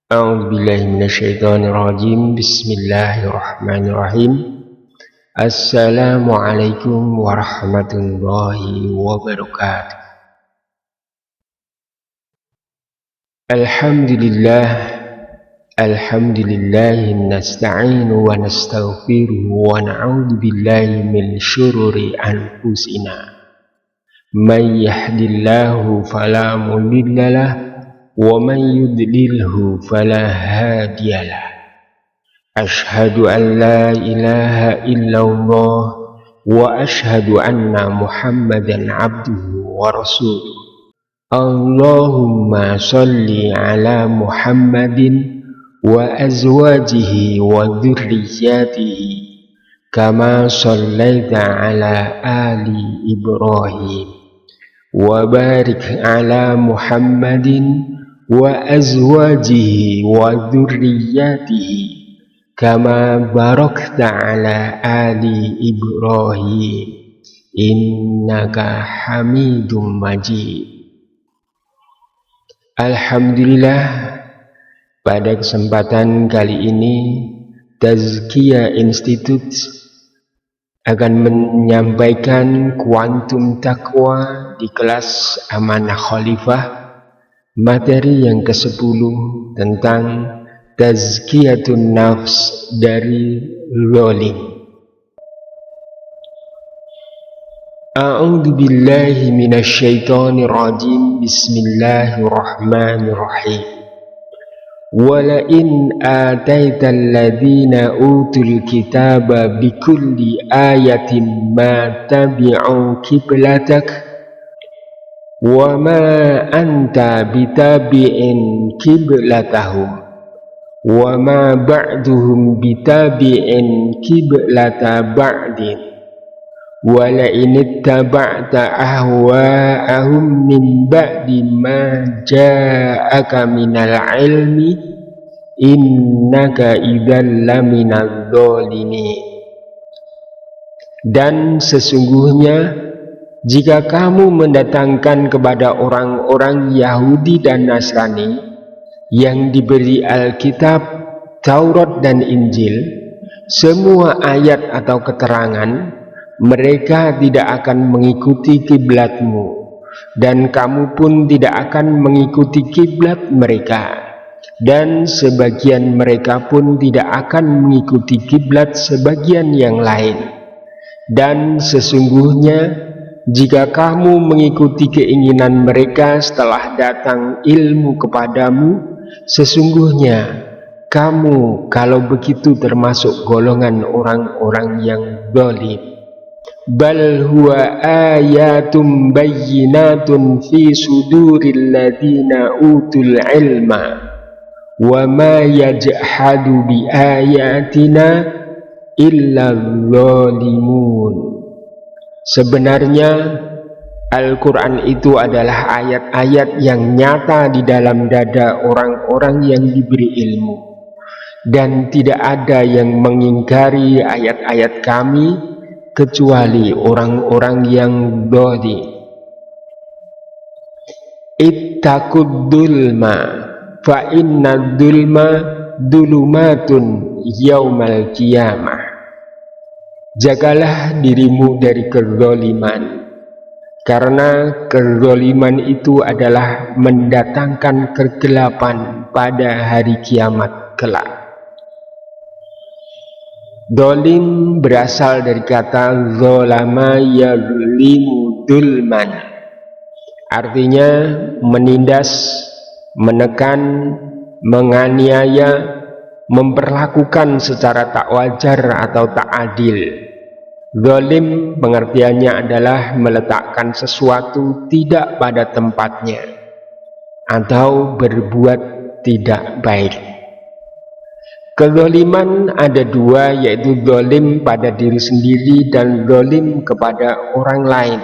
A'udzubillahiminasyaitonirrajim. Bismillahirrahmanirrahim. Assalamualaikum warahmatullahi wabarakatuh. Alhamdulillahi nasta'inu wa nastaghfiruhu wa na'udzubillahi min syururi anfusina. Man yahdillahu fala mudhillalah wa man yudlilhu fala hadiyalah. Ashhadu an la ilaha illallah wa ashhadu anna Muhammadan abduhu wa rasuluh. Allahumma salli ala Muhammadin wa azwajihi wa dhurriyyatihi kama sallaita ala ali Ibrahim wa barik ala Muhammadin wa azwajihi wa dhurriyyatihi kama barakta ala ali Ibrahim innaka hamidum majid. Alhamdulillah, pada kesempatan kali ini Tazkiyah Institute akan menyampaikan kuantum takwa di kelas Amanah Khalifah, materi yang ke-10 tentang Tazkiyatun Nafs dari zalim. A'udzubillahi minasyaitonirrajim. Bismillahirrahmanirrahim. Wala in ataital ladzina utul kitaba bikulli ayatin ma tabi'u qiblatak wa ma anta bitabi'in qiblatahum wa ma ba'duhum bitabi'in qiblata ba'din wa la in ittaba'ta ahwa'ahum min ba'di ma ja'aka minal ilmi innaka idzal laminadz dzalimin. Dan sesungguhnya jika kamu mendatangkan kepada orang-orang Yahudi dan Nasrani yang diberi Alkitab, Taurat dan Injil, semua ayat atau keterangan, mereka tidak akan mengikuti kiblatmu, dan kamu pun tidak akan mengikuti kiblat mereka, dan sebagian mereka pun tidak akan mengikuti kiblat sebagian yang lain. Dan sesungguhnya jika kamu mengikuti keinginan mereka setelah datang ilmu kepadamu, sesungguhnya kamu kalau begitu termasuk golongan orang-orang yang zalim. Bal huwa ayatum bayyinatun fi suduril ladina utul ilma wa ma yajhadu bi ayatina illa zalimun. Sebenarnya Al-Quran itu adalah ayat-ayat yang nyata di dalam dada orang-orang yang diberi ilmu, dan tidak ada yang mengingkari ayat-ayat kami kecuali orang-orang yang zalim. Ittaqud dzulma fa innad dzulma dzulumatun yaumal qiyamah. Jagalah dirimu dari kezaliman, karena kezaliman itu adalah mendatangkan kegelapan pada hari kiamat kelak. Zalim berasal dari kata zalama yazlimu dzulman, artinya menindas, menekan, menganiaya, memperlakukan secara tak wajar atau tak adil. Zalim pengertiannya adalah meletakkan sesuatu tidak pada tempatnya atau berbuat tidak baik. Kezaliman ada dua, yaitu zalim pada diri sendiri dan zalim kepada orang lain.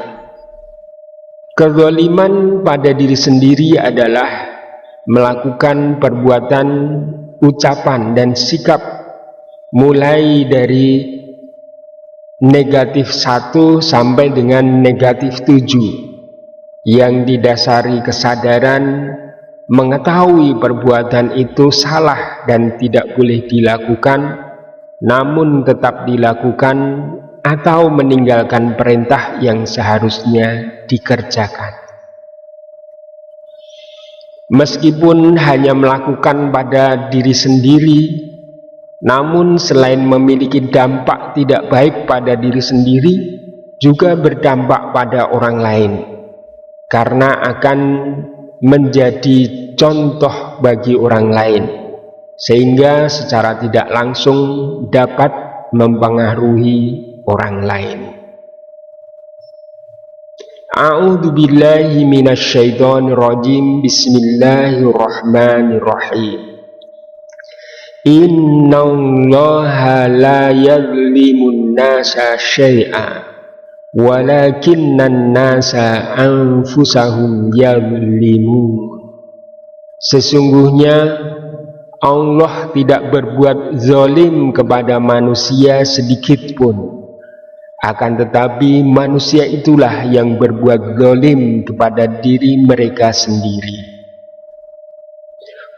Kezaliman pada diri sendiri adalah melakukan perbuatan, ucapan dan sikap mulai dari negatif 1 sampai dengan negatif 7 yang didasari kesadaran, mengetahui perbuatan itu salah dan tidak boleh dilakukan, namun tetap dilakukan, atau meninggalkan perintah yang seharusnya dikerjakan. Meskipun hanya melakukan pada diri sendiri, namun selain memiliki dampak tidak baik pada diri sendiri, juga berdampak pada orang lain, karena akan menjadi contoh bagi orang lain, sehingga secara tidak langsung dapat mempengaruhi orang lain. A'udzu billahi minasyaitonir rajim. Bismillahirrahmanirrahim. Innallaha la yadhlimun nasa syai'a walakinnan nasa anfusahum yadhlimun. Sesungguhnya Allah tidak berbuat zalim kepada manusia sedikit pun, akan tetapi manusia itulah yang berbuat zalim kepada diri mereka sendiri.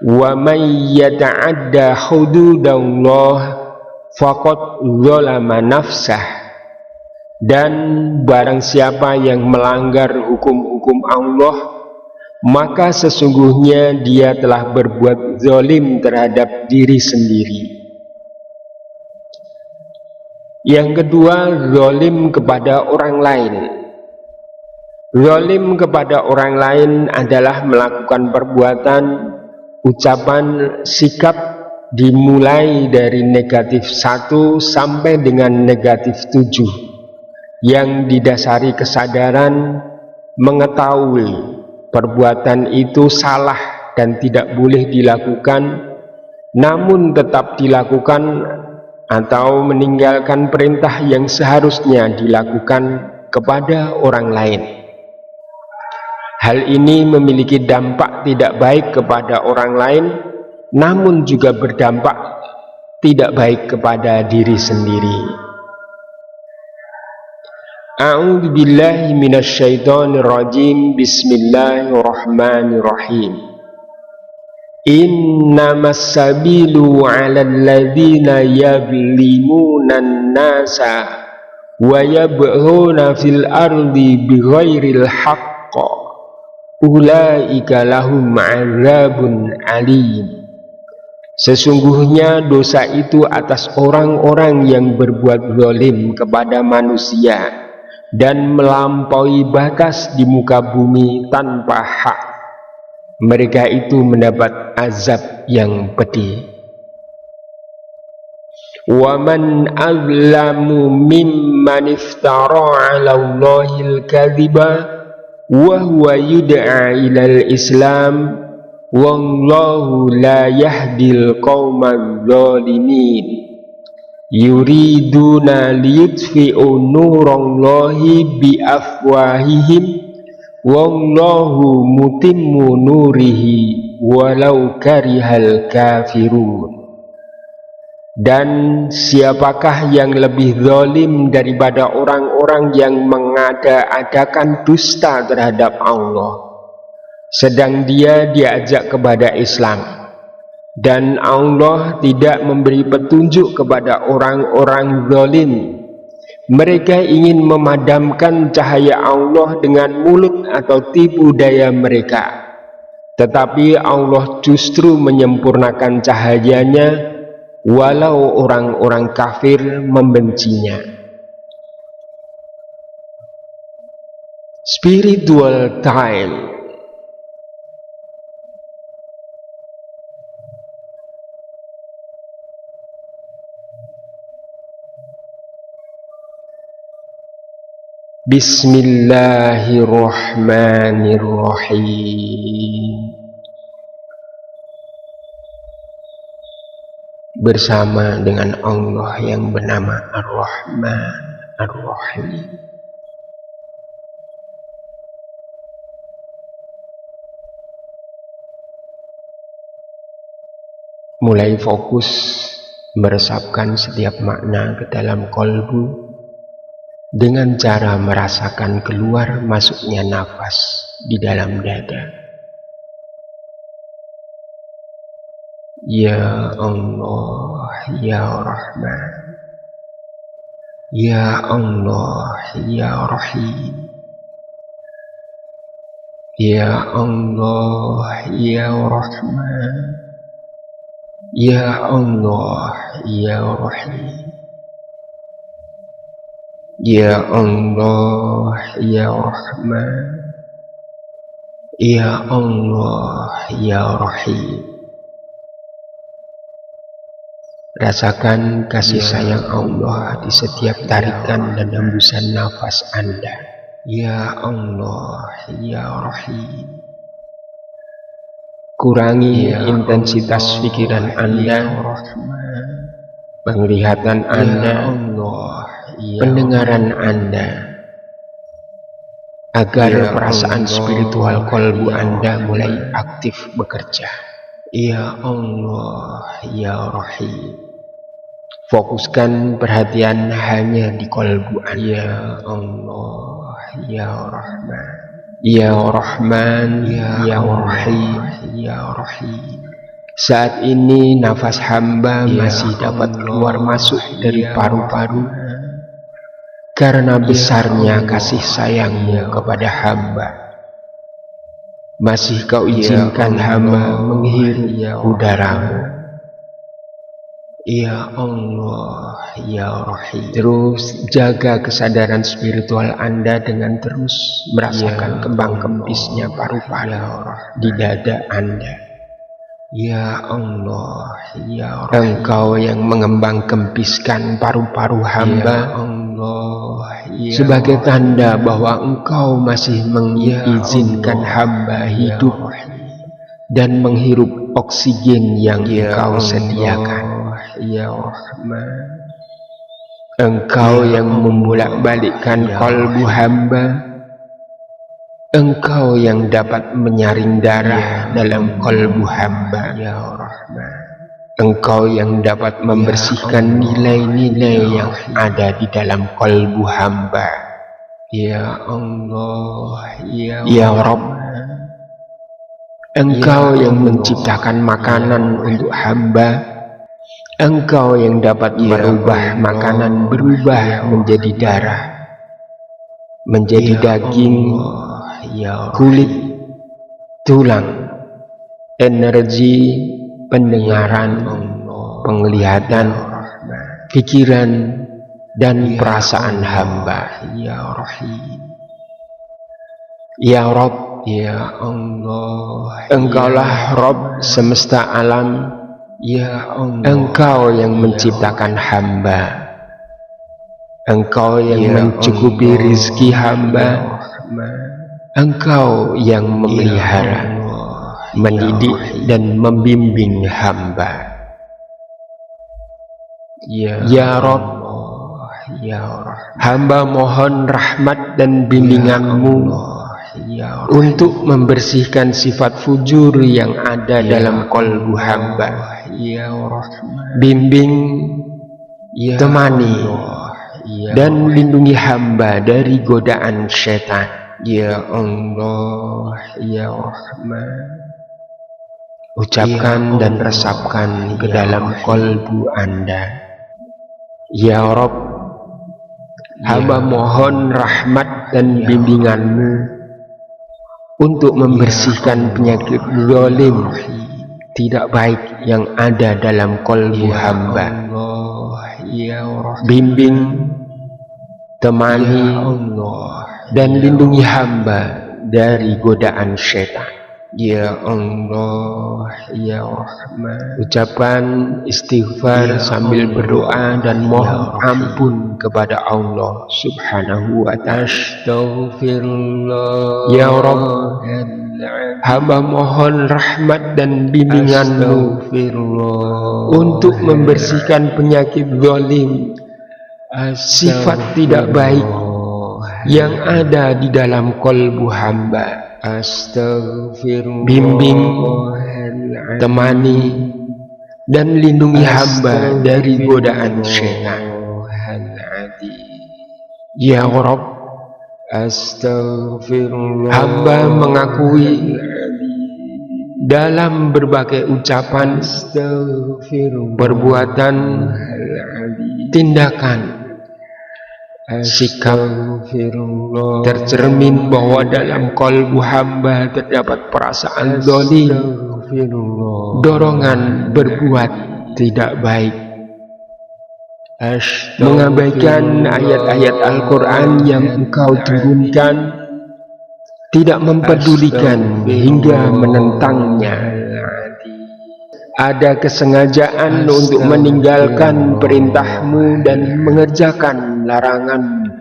Wa may yata'adda hududallah faqad zalama nafsah. Dan barang siapa yang melanggar hukum-hukum Allah, maka sesungguhnya dia telah berbuat zalim terhadap diri sendiri. Yang kedua, zalim kepada orang lain. Zalim kepada orang lain adalah melakukan perbuatan, ucapan, sikap dimulai dari negatif 1 sampai dengan negatif 7 yang didasari kesadaran, mengetahui perbuatan itu salah dan tidak boleh dilakukan, namun tetap dilakukan, atau meninggalkan perintah yang seharusnya dilakukan kepada orang lain. Hal ini memiliki dampak tidak baik kepada orang lain, namun juga berdampak tidak baik kepada diri sendiri. A'udzu billahi minasyaitonir rajim. Bismillahirrahmanirrahim. Innamas sabilu 'alal ladzina yadhlimunan nasa wa yabghuna fil ardi bighairil haqq ulaika lahum 'adzabun alim. Sesungguhnya dosa itu atas orang-orang yang berbuat zalim kepada manusia dan melampaui batas di muka bumi tanpa hak. Mereka itu mendapat azab yang pedih. Wa man azlamu mimman iftara 'ala Allahil kadhiba wa huwa yud'a ilal Islam wallahu la yahdil qaumadz zalimin. Yuriduna liyutfi'u nurallahi bi afwahihim wallahu mutimmu nurihi walau karihal kafirun. Dan siapakah yang lebih zalim daripada orang-orang yang mengada-adakan dusta terhadap Allah, sedang dia diajak kepada Islam, dan Allah tidak memberi petunjuk kepada orang-orang zalim. Mereka ingin memadamkan cahaya Allah dengan mulut atau tipu daya mereka, tetapi Allah justru menyempurnakan cahayanya walau orang-orang kafir membencinya. Spiritual time. Bismillahirrahmanirrahim. Bersama dengan Allah yang bernama Ar-Rahman Ar-Rahim. Mulai fokus meresapkan setiap makna ke dalam kolbu dengan cara merasakan keluar masuknya nafas di dalam dada. Ya Allah, Ya Rahman. Ya Allah, Ya Rahim. Ya Allah, Ya Rahman. Ya Allah, Ya Rahim. Ya Allah, Ya Rahman. Ya Allah, Ya Rahim. Rasakan kasih sayang Allah di setiap tarikan dan hembusan nafas Anda. Ya Allah, Ya Rahim. Kurangi intensitas pikiran Anda, penglihatan Anda, pendengaran Anda, agar perasaan spiritual kolbu Anda mulai aktif bekerja. Ya Allah, Ya Rahim. Fokuskan perhatian hanya di kolbu Anda. Ya Allah, Ya Rahman. Ya Rahman, Ya Rahim, Ya Rahim. Saat ini nafas hamba masih dapat keluar masuk dari paru-paru karena besarnya kasih sayangmu kepada hamba. Masih kau izinkan hamba menghirup udaramu. Ya Allah, Ya Rahim. Terus jaga kesadaran spiritual Anda dengan terus merasakan kembang kempisnya paru-paru di dada Anda. Ya Allah, Ya Rahim. Engkau yang mengembang kempiskan paru-paru hamba, ya Allah, ya sebagai tanda bahwa Engkau masih mengizinkan hamba hidup dan menghirup oksigen yang Engkau sediakan. Ya Rahman. Engkau yang membolak-balikkan kolbu hamba. Engkau yang dapat menyaring darah dalam kolbu hamba. Ya Rahman. Engkau yang dapat membersihkan nilai-nilai yang ada di dalam kolbu hamba. Ya Allah, Ya Rabb. Engkau yang menciptakan makanan untuk hamba. Engkau yang dapat merubah makanan berubah menjadi darah, menjadi daging, kulit, tulang, energi, pendengaran, penglihatan, pikiran, dan perasaan hamba. Ya Rahim. Ya Rabb, Ya Allah. Engkaulah Rabb semesta alam. Ya Allah. Engkau yang menciptakan hamba. Engkau yang mencukupi rizki hamba. Engkau yang memelihara, mendidik dan membimbing hamba. Ya Rabb, hamba mohon rahmat dan bimbinganmu untuk membersihkan sifat fujur yang ada dalam kolbu hamba. Bimbing, temani, dan lindungi hamba dari godaan syaitan. Ya Allah, Ya Rahman. Ucapkan dan resapkan ke dalam kolbu Anda. Ya Rabb, hamba mohon rahmat dan bimbinganmu untuk membersihkan penyakit zalim, tidak baik yang ada dalam kolbu hamba. Bimbing, temani, dan lindungi hamba dari godaan syaitan. Ya Allah, Ya Rahman. Ucapan istighfar sambil berdoa dan mohon ampun kepada Allah Subhanahu wa ta'ala. Astaghfirullah. Ya Rabb, hamba mohon rahmat dan bimbinganmu untuk membersihkan penyakit zalim, sifat tidak baik yang ada di dalam kolbu hamba. Astaghfirullah. Bimbing, temani, dan lindungi hamba dari godaan syaitan. Ya Rabb, Astaghfirullah. Hamba mengakui dalam berbagai ucapan, perbuatan, tindakan, sikap, tercermin bahwa dalam kalbu hamba terdapat perasaan zalim, dorongan berbuat tidak baik, mengabaikan ayat-ayat Al-Quran yang engkau turunkan, tidak mempedulikan hingga menentangnya. Ada kesengajaan untuk meninggalkan perintahmu dan mengerjakan laranganmu,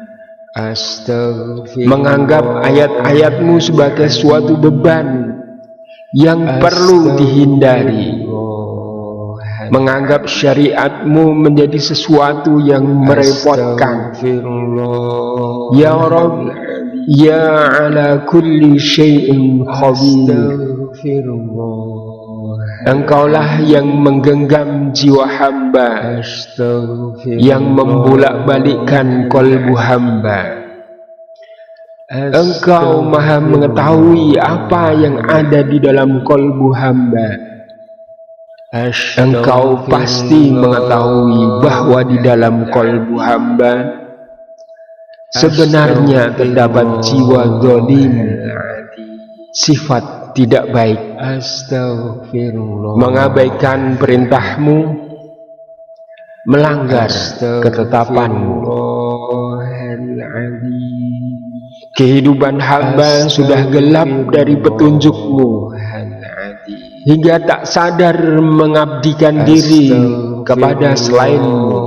menganggap ayat-ayatmu sebagai suatu beban yang perlu dihindari, menganggap syariatmu menjadi sesuatu yang merepotkan. Ya Rabb, ya ala kulli syai'in khabir, Engkaulah yang menggenggam jiwa hamba, yang membolak-balikkan kalbu hamba. Engkau maha mengetahui apa yang ada di dalam kalbu hamba. Engkau pasti mengetahui bahwa di dalam kalbu hamba sebenarnya terdapat jiwa zalim, sifat tidak baik, mengabaikan perintahmu, melanggar ketetapanmu. Kehidupan hamba sudah gelap dari petunjukmu, hingga tak sadar mengabdikan diri kepada selainmu,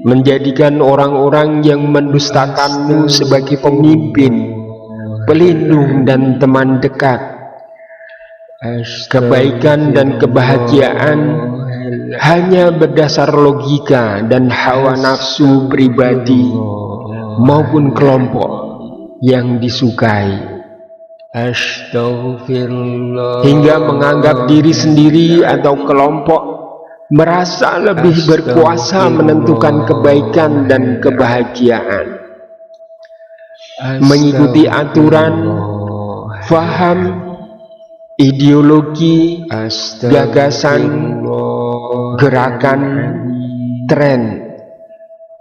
menjadikan orang-orang yang mendustakanmu sebagai pemimpin, pelindung dan teman dekat. Kebaikan dan kebahagiaan hanya berdasar logika dan hawa nafsu pribadi maupun kelompok yang disukai, hingga menganggap diri sendiri atau kelompok merasa lebih berkuasa menentukan kebaikan dan kebahagiaan, mengikuti aturan, faham, ideologi, gagasan, gerakan, tren,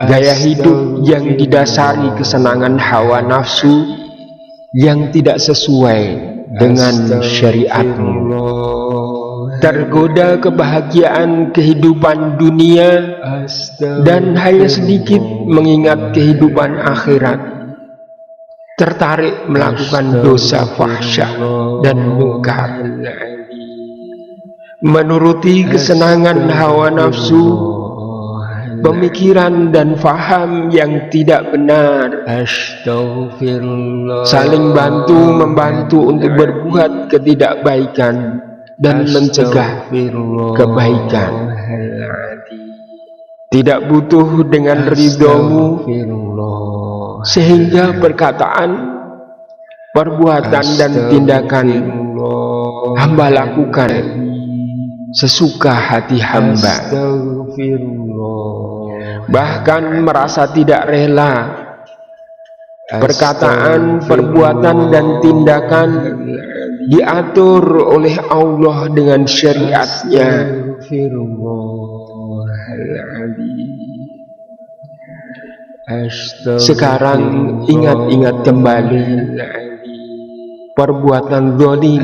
gaya hidup yang didasari kesenangan hawa nafsu yang tidak sesuai dengan syariatmu. Tergoda kebahagiaan kehidupan dunia dan hanya sedikit mengingat kehidupan akhirat, tertarik melakukan dosa fahsyah dan mungkar, menuruti kesenangan hawa nafsu, pemikiran dan faham yang tidak benar, saling bantu-membantu untuk berbuat ketidakbaikan dan mencegah kebaikan, tidak butuh dengan ridhomu, sehingga perkataan, perbuatan dan tindakan hamba lakukan sesuka hati hamba, bahkan merasa tidak rela perkataan, perbuatan dan tindakan diatur oleh Allah dengan syariatnya. Sekarang ingat-ingat kembali perbuatan zalim,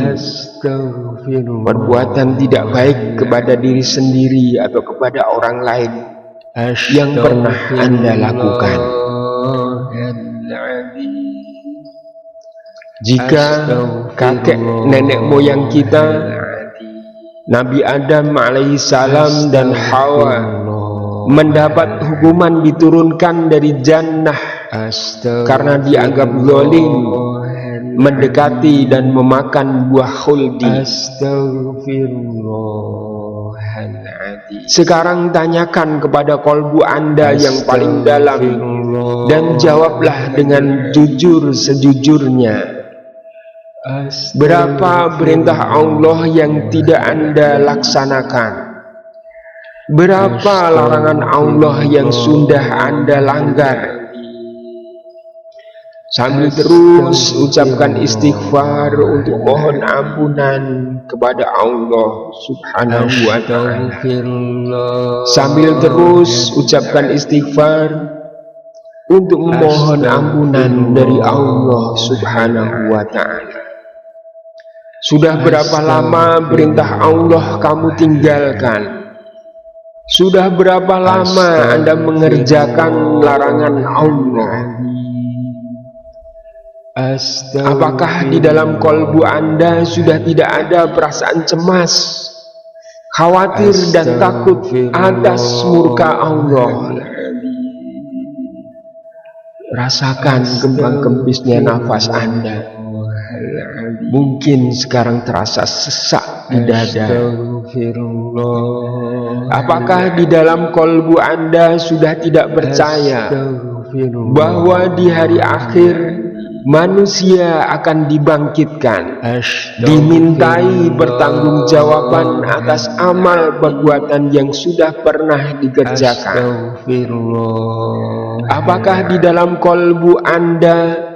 perbuatan tidak baik kepada diri sendiri atau kepada orang lain yang pernah Anda lakukan. Jika kakek nenek moyang kita, Nabi Adam alaihissalam dan Hawa, mendapat hukuman diturunkan dari jannah karena dianggap zalim, mendekati dan memakan buah khuldi. Sekarang tanyakan kepada kalbu Anda yang paling dalam dan jawablah dengan jujur sejujurnya. Berapa perintah Allah yang tidak Anda laksanakan? Berapa larangan Allah yang sudah Anda langgar? Sambil terus ucapkan istighfar untuk mohon ampunan kepada Allah Subhanahu wa ta'ala. Sambil terus ucapkan istighfar untuk memohon ampunan dari Allah Subhanahu wa ta'ala. Sudah berapa lama perintah Allah kamu tinggalkan? Sudah berapa lama Anda mengerjakan larangan Allah? Apakah di dalam kolbu Anda sudah tidak ada perasaan cemas, khawatir dan takut atas murka Allah? Rasakan kembang-kempisnya nafas Anda. Mungkin sekarang terasa sesak di dada. Apakah di dalam kolbu Anda sudah tidak percaya bahwa di hari akhir manusia akan dibangkitkan, dimintai pertanggungjawaban atas amal perbuatan yang sudah pernah dikerjakan? Apakah di dalam kolbu Anda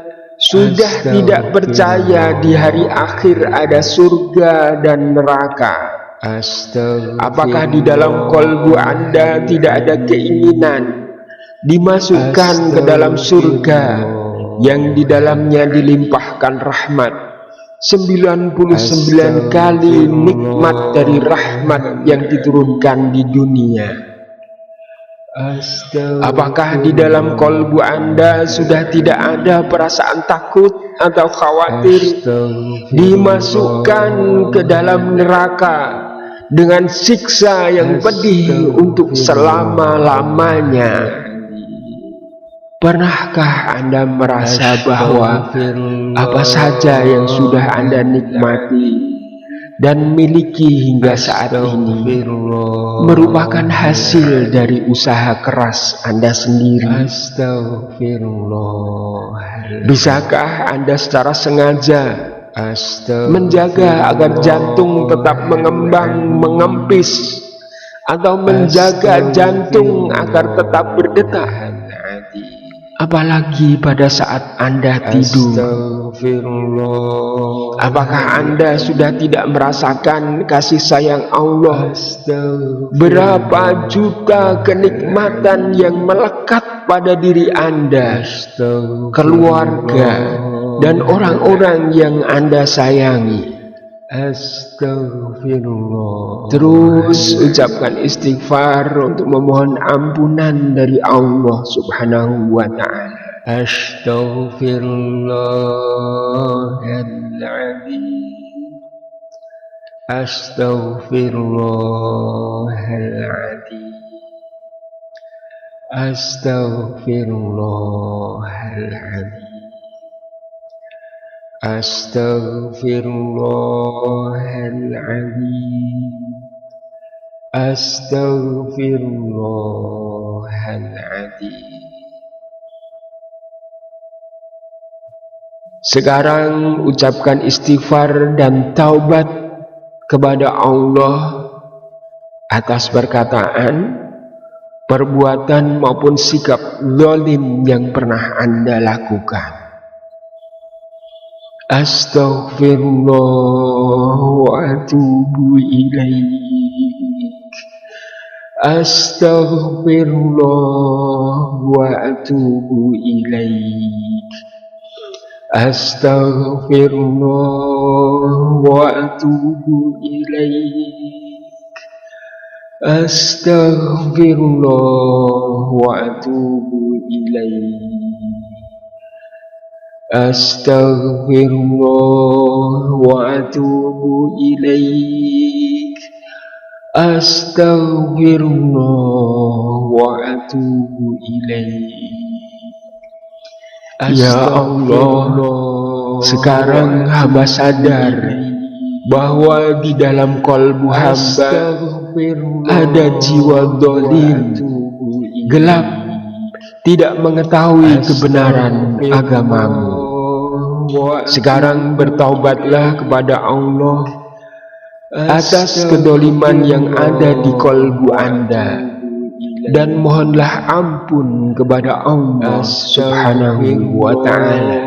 sudah tidak percaya di hari akhir ada surga dan neraka? Apakah di dalam kolbu Anda tidak ada keinginan dimasukkan ke dalam surga yang di dalamnya dilimpahkan rahmat, 99 kali nikmat dari rahmat yang diturunkan di dunia? Apakah di dalam kolbu Anda sudah tidak ada perasaan takut atau khawatir dimasukkan ke dalam neraka dengan siksa yang pedih untuk selama-lamanya? Pernahkah Anda merasa bahwa apa saja yang sudah Anda nikmati dan miliki hingga saat ini merupakan hasil dari usaha keras Anda sendiri? Bisakah Anda secara sengaja menjaga agar jantung tetap mengembang, mengempis, atau menjaga jantung agar tetap berdetak? Apalagi pada saat Anda tidur. Apakah Anda sudah tidak merasakan kasih sayang Allah? Berapa juta kenikmatan yang melekat pada diri Anda, keluarga, dan orang-orang yang Anda sayangi. Terus ucapkan istighfar untuk memohon ampunan dari Allah Subhanahu wa ta'ala. Astaghfirullahaladzim. Astaghfirullahaladzim. Astaghfirullahaladzim. Astaghfirullahaladzim. Astaghfirullahaladzim. Sekarang ucapkan istighfar dan taubat kepada Allah atas perkataan, perbuatan maupun sikap zalim yang pernah Anda lakukan. Astaghfirullah wa atubu ilaik. Astaghfirullah wa atubu ilaik. Astaghfirullah wa atubu ilaik. Astaghfirullah wa atubu ilaik. Astaghfirullah wa atubu ilaik. Astaghfirullah wa atubu ilaik. Ya Allah, sekarang hamba sadar bahwa di dalam kalbu hamba ada jiwa zalim, gelap, tidak mengetahui kebenaran agamamu. Sekarang bertaubatlah kepada Allah atas kedoliman yang ada di kalbu Anda. dan mohonlah ampun kepada Allah Subhanahu wa ta'ala,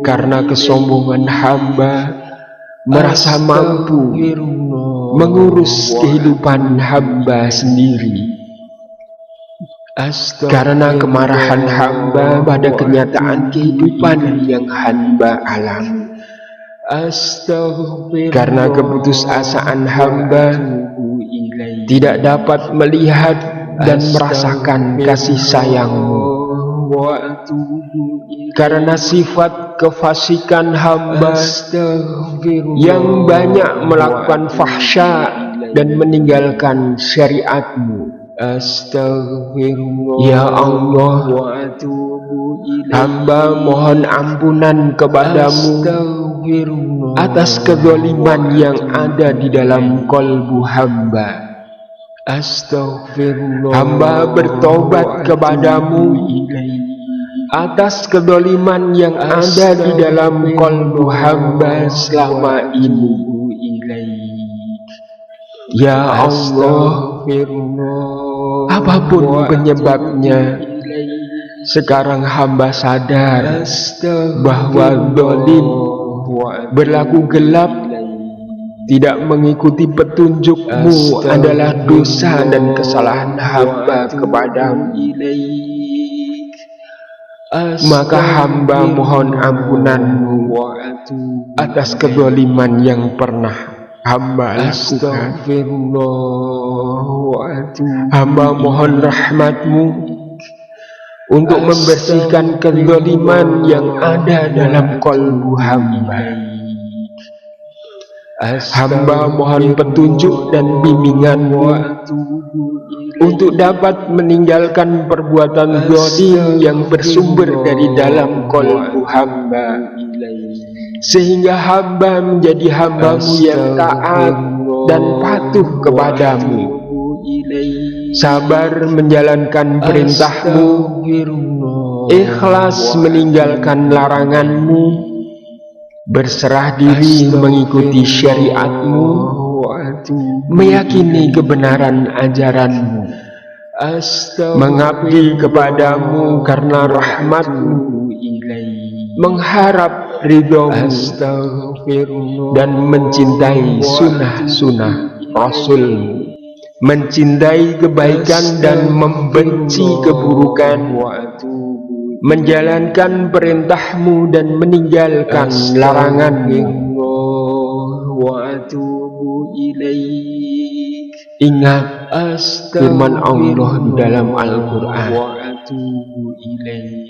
karena kesombongan hamba merasa mampu mengurus kehidupan hamba sendiri, karena kemarahan hamba pada kenyataan kehidupan yang hamba alami, karena keputusasaan hamba tidak dapat melihat dan merasakan kasih sayang-Mu, karena sifat kefasikan hamba yang banyak melakukan fahsya dan meninggalkan syariat-Mu. Ya Allah, hamba mohon ampunan kepadamu atas kezaliman yang ada di dalam kolbu hamba. Hamba bertobat kepadamu atas kezaliman yang ada di dalam kolbu hamba selama ini. Ya Allah, apapun penyebabnya, sekarang hamba sadar bahwa zalim, berlaku gelap, tidak mengikuti petunjuk-Mu adalah dosa dan kesalahan hamba kepadamu. Maka hamba mohon ampunan-Mu atas kezaliman yang pernah hamba lakukan. Hamba mohon rahmat-Mu untuk membersihkan kezaliman yang ada dalam kolbu hamba. Hamba mohon petunjuk dan bimbingan-Mu untuk dapat meninggalkan perbuatan zalim yang bersumber dari dalam kolbu hamba, sehingga hamba menjadi hamba-Mu yang taat dan patuh kepadamu, sabar menjalankan perintah-Mu, ikhlas meninggalkan larangan-Mu, berserah diri mengikuti syariat-Mu, meyakini kebenaran ajaran-Mu, mengabdi kepadamu karena rahmat-Mu, mengharap ridho-Mu, dan mencintai sunnah-sunnah Rasul-Mu, mencintai kebaikan dan membenci keburukan, menjalankan perintah-Mu dan meninggalkan larangan-Mu. Ingat firman Allah di dalam Al-Quran,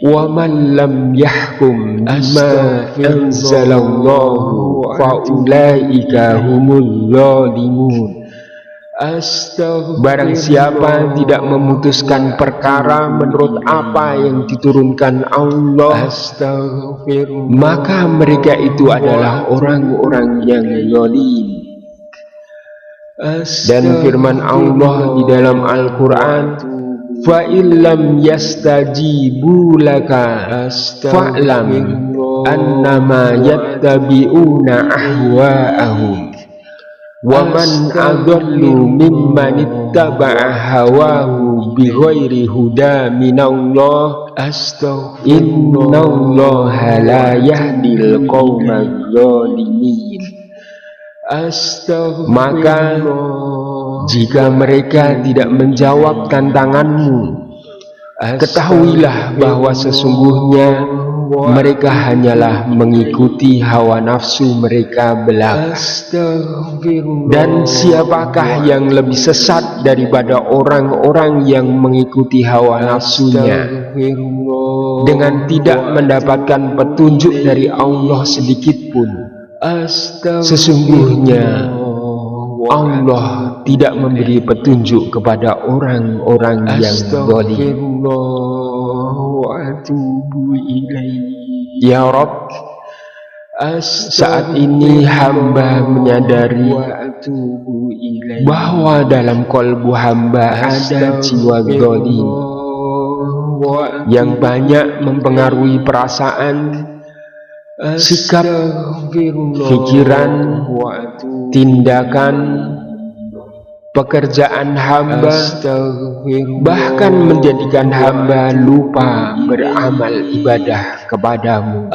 wa man lam yahkum bima anzalallahu faulaika humul zalimun. Barang siapa tidak memutuskan perkara menurut apa yang diturunkan Allah, maka mereka itu adalah orang-orang yang zalim. Dan firman Allah di dalam Al-Quran, fa illam yastajibu laka fa'lam annama yattabi'una ahwa'ahum wa man adallu mimman ittaba'a hawahu bighairi huda minallah innallaha la yahdil qaumadz zalimin. Maka jika mereka tidak menjawab tantanganmu, ketahuilah bahwa sesungguhnya mereka hanyalah mengikuti hawa nafsu mereka belaka. Dan siapakah yang lebih sesat daripada orang-orang yang mengikuti hawa nafsunya dengan tidak mendapatkan petunjuk dari Allah sedikit pun? Sesungguhnya Allah tidak memberi petunjuk kepada orang-orang yang zalim. Ya Rabb, saat ini hamba menyadari bahwa dalam kolbu hamba ada jiwa zalim yang banyak mempengaruhi perasaan, sikap, pikiran, tindakan, pekerjaan hamba, bahkan menjadikan hamba lupa beramal ibadah kepadamu.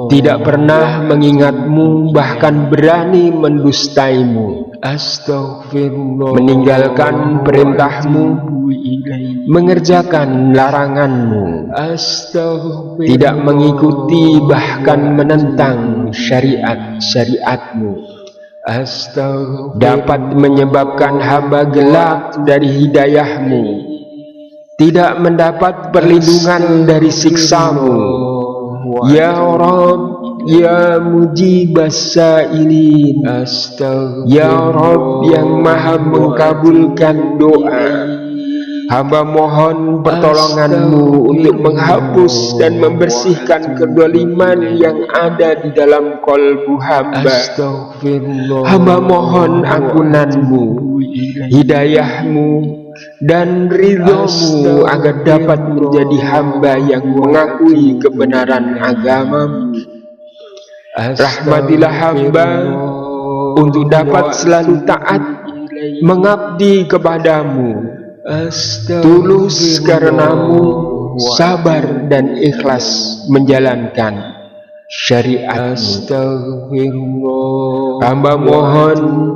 Tidak pernah mengingatmu, bahkan berani mendustaimu. Meninggalkan perintahmu, mengerjakan laranganmu. Tidak mengikuti, bahkan menentang syariat-syariatmu. Dapat menyebabkan hamba gelap dari hidayahmu, tidak mendapat perlindungan dari siksamu. Ya Rabb, Ya Mujibas Sa'ilin, Ya Rabb yang maha mengabulkan doa, hamba mohon pertolonganmu untuk menghapus dan membersihkan kezaliman yang ada di dalam kalbu hamba. Hamba mohon ampunanmu, hidayahmu, dan ridhomu agar dapat menjadi hamba yang mengakui kebenaran agamamu. Rahmatilah hamba untuk dapat selalu taat mengabdi kepadamu, tulus karenamu, sabar dan ikhlas menjalankan syariatmu. Hamba mohon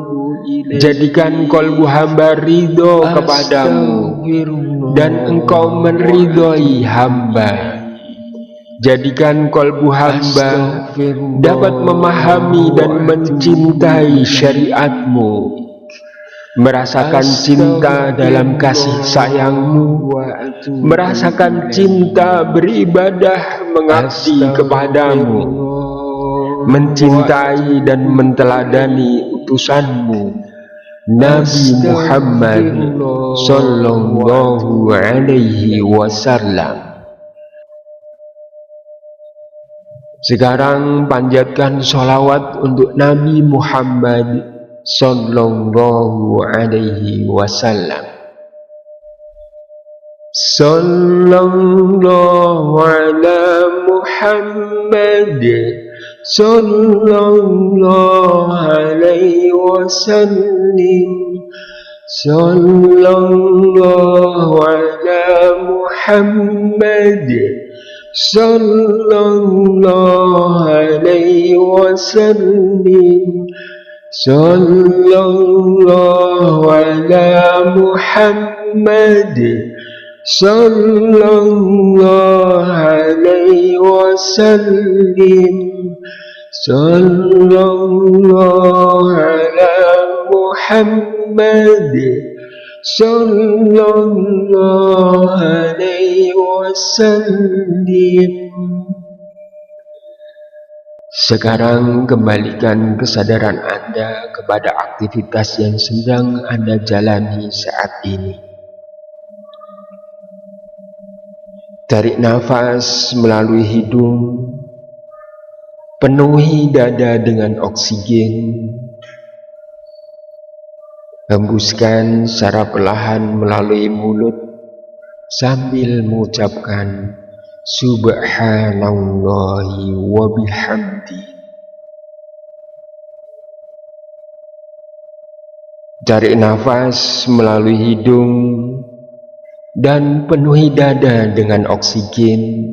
jadikan kalbu hamba ridho kepadamu, dan engkau meridhoi hamba. Jadikan kalbu hamba dapat memahami dan mencintai syariatmu, merasakan cinta dalam kasih sayangmu, merasakan cinta beribadah mengabdi kepadamu, mencintai dan menteladani utusanmu Nabi Muhammad sallallahu alaihi wasallam. Sekarang panjatkan sholawat untuk Nabi Muhammad sallallahu alaihi wasallam. Sallallahu ala Muhammad sallallahu alaihi wasallam. Sallallahu ala Muhammad sallallahu alaihi wasallam. Sallallahu ala Muhammad sallallahu alaihi wasallam. Sallallahu ala Muhammad sallallahu alaihi wasallam. Sekarang kembalikan kesadaran Anda kepada aktivitas yang sedang Anda jalani saat ini. Tarik nafas melalui hidung, penuhi dada dengan oksigen. Hembuskan secara perlahan melalui mulut sambil mengucapkan Subhanallahi wa bihamdi. Tarik nafas melalui hidung dan penuhi dada dengan oksigen.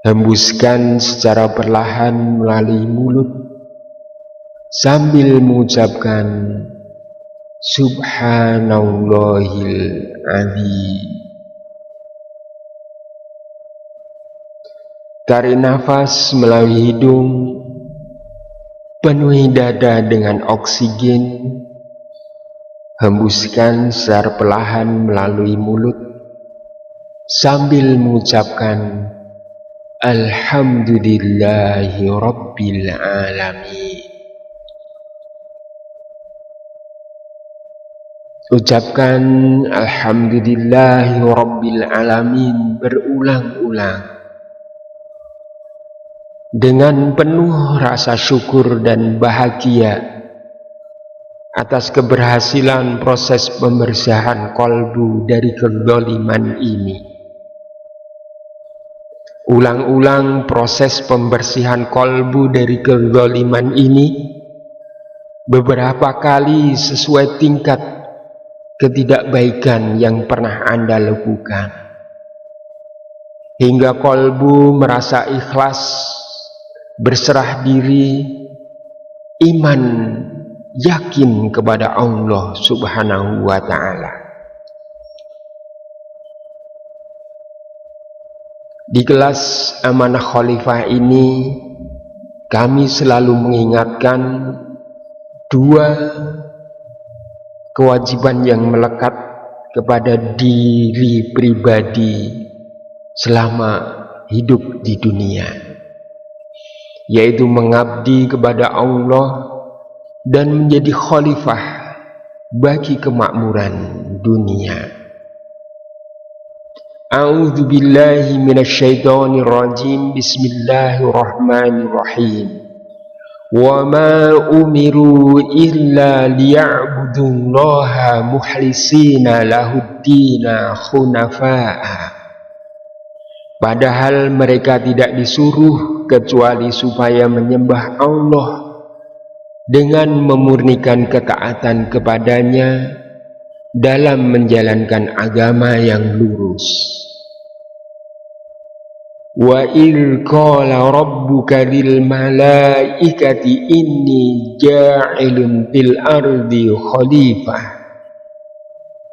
Hembuskan secara perlahan melalui mulut sambil mengucapkan Subhanallahil azim. Tarik nafas melalui hidung, penuhi dada dengan oksigen. Hembuskan secara perlahan melalui mulut sambil mengucapkan Alhamdulillahi Rabbil Alamin. Ucapkan Alhamdulillahi Rabbil Alamin berulang-ulang dengan penuh rasa syukur dan bahagia atas keberhasilan proses pembersihan kalbu dari kezaliman ini. Ulang-ulang proses pembersihan kalbu dari kezaliman ini beberapa kali sesuai tingkat ketidakbaikan yang pernah Anda lakukan, hingga kolbu merasa ikhlas, berserah diri, iman, yakin kepada Allah Subhanahu wa Ta'ala. Di kelas Amanah Khalifah ini, kami selalu mengingatkan dua kewajiban yang melekat kepada diri pribadi selama hidup di dunia, yaitu mengabdi kepada Allah dan menjadi khalifah bagi kemakmuran dunia. A'udzu billahi minasyaitonir rajim. Bismillahirrahmanirrahim. Wa ma umiru illa liya'budullaha mukhlisina lahuddina khunafa'a. Padahal mereka tidak disuruh kecuali supaya menyembah Allah dengan memurnikan ketaatan kepadanya dalam menjalankan agama yang lurus. Wa il qala rabbuka lil malaikati inni ja'ilun fil ardi khalifah.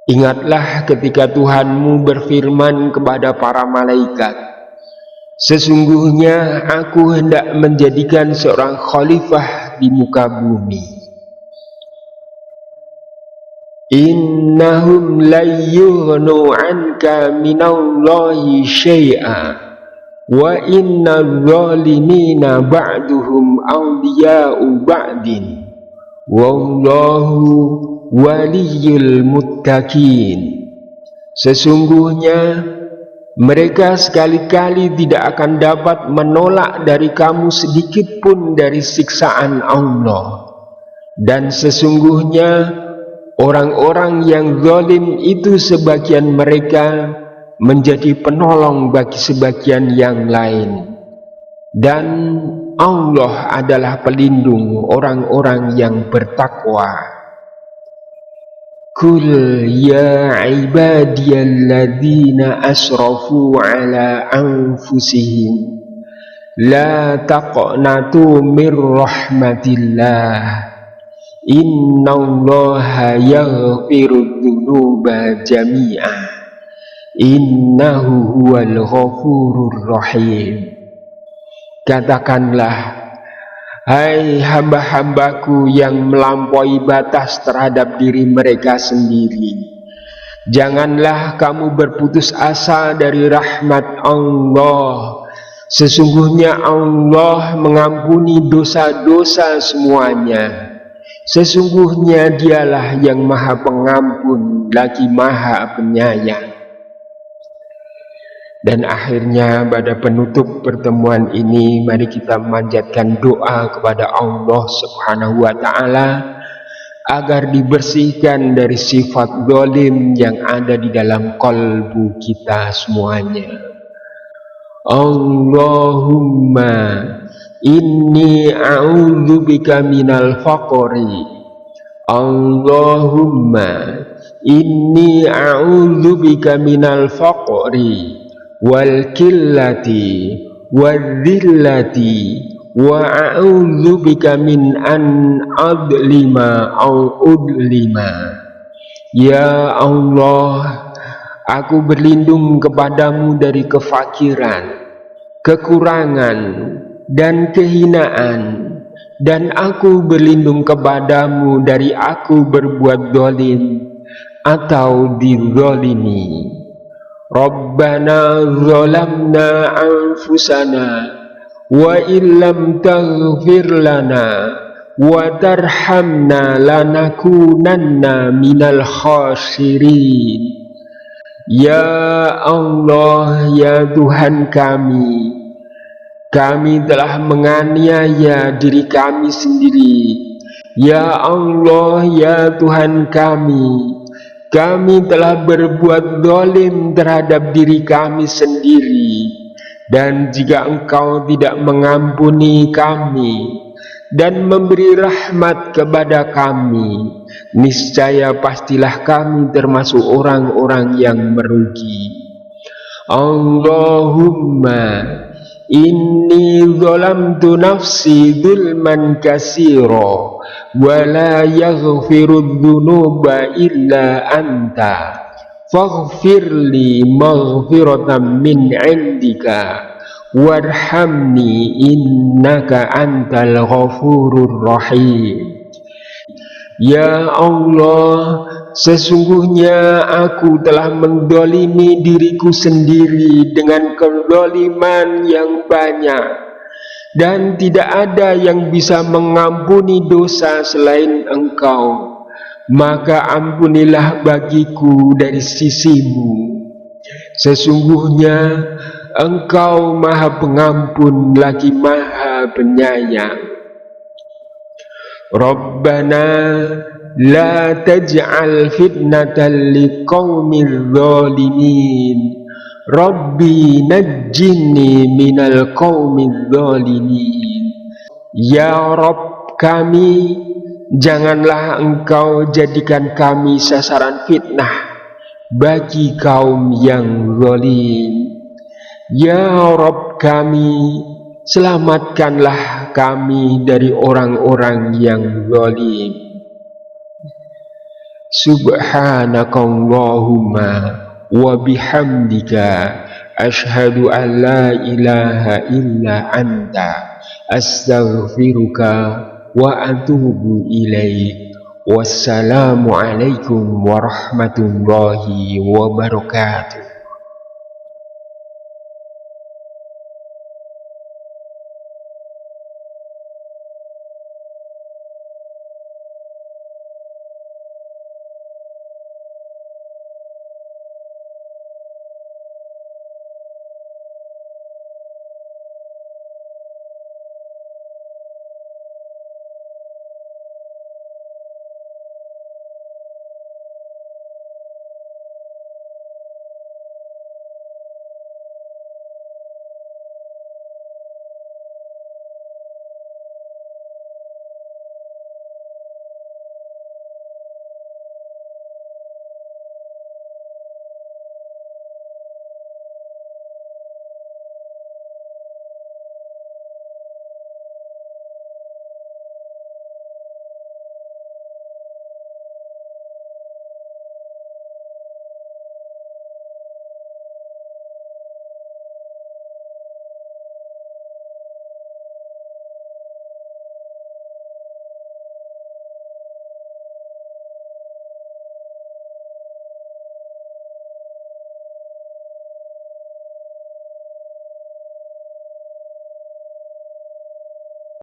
Ingatlah ketika Tuhanmu berfirman kepada para malaikat, sesungguhnya aku hendak menjadikan seorang khalifah di muka bumi. Innahum layyughnu anka minallahi syai'a wa innal zalimina ba'duhum awliya'u ba'din wallahu waliyul muttaqin. Sesungguhnya mereka sekali-kali tidak akan dapat menolak dari kamu sedikit pun dari siksaan Allah, dan sesungguhnya orang-orang yang zalim itu sebagian mereka menjadi penolong bagi sebagian yang lain, dan Allah adalah pelindung orang-orang yang bertakwa. Qul ya ibadiyalladzina asrafu ala anfusihim la taqnatu mir rahmatillah innallaha yaghfirudz dzunuba jami'a innahu huwal ghafurur rahim. Katakanlah, hai hamba-hambaku yang melampaui batas terhadap diri mereka sendiri, janganlah kamu berputus asa dari rahmat Allah. Sesungguhnya Allah mengampuni dosa-dosa semuanya. Sesungguhnya Dialah yang Maha Pengampun lagi Maha Penyayang. Dan akhirnya pada penutup pertemuan ini, mari kita memanjatkan doa kepada Allah Subhanahu wa Ta'ala agar dibersihkan dari sifat zalim yang ada di dalam kalbu kita semuanya. Allahumma inni a'udzubika minal faqri. Allahumma inni a'udzubika minal faqri wal killati wal dhillati wa a'udzubika min an adlima au udlima. Ya Allah, aku berlindung kepadamu dari kefakiran, kekurangan, dan kehinaan, dan aku berlindung kepadamu dari aku berbuat zalim atau dizalimi. Rabbana zalamna anfusana wa illam taghfir lana wa tarhamna lanakunanna minal khasirin. Ya Allah, ya Tuhan kami telah menganiaya diri kami sendiri. Ya Allah, ya Tuhan kami telah berbuat zalim terhadap diri kami sendiri, dan jika Engkau tidak mengampuni kami, dan memberi rahmat kepada kami, niscaya pastilah kami termasuk orang-orang yang merugi. Allahumma inni zalamtu nafsi dzulman katsira wa la yaghfiru dzunuba illa anta faghfirli maghfiratan min 'indika warhamni innaka antal ghafurur rahim. Ya Allah, sesungguhnya aku telah mendolimi diriku sendiri dengan kedoliman yang banyak, dan tidak ada yang bisa mengampuni dosa selain Engkau. Maka ampunilah bagiku dari sisimu. Sesungguhnya Engkau Maha Pengampun lagi Maha Penyayang. Rabbana la taj'al fitnatan liqaumil zalimin. Rabbi najjini minal qaumil zalimin. Ya Rabb kami, janganlah Engkau jadikan kami sasaran fitnah bagi kaum yang zalim. Ya Rabb kami, selamatkanlah kami dari orang-orang yang zalim. Subhanakallahumma wa bihamdika asyhadu an la ilaha illa anta astaghfiruka wa atubu ilaik. Wassalamualaikum warahmatullahi wabarakatuh.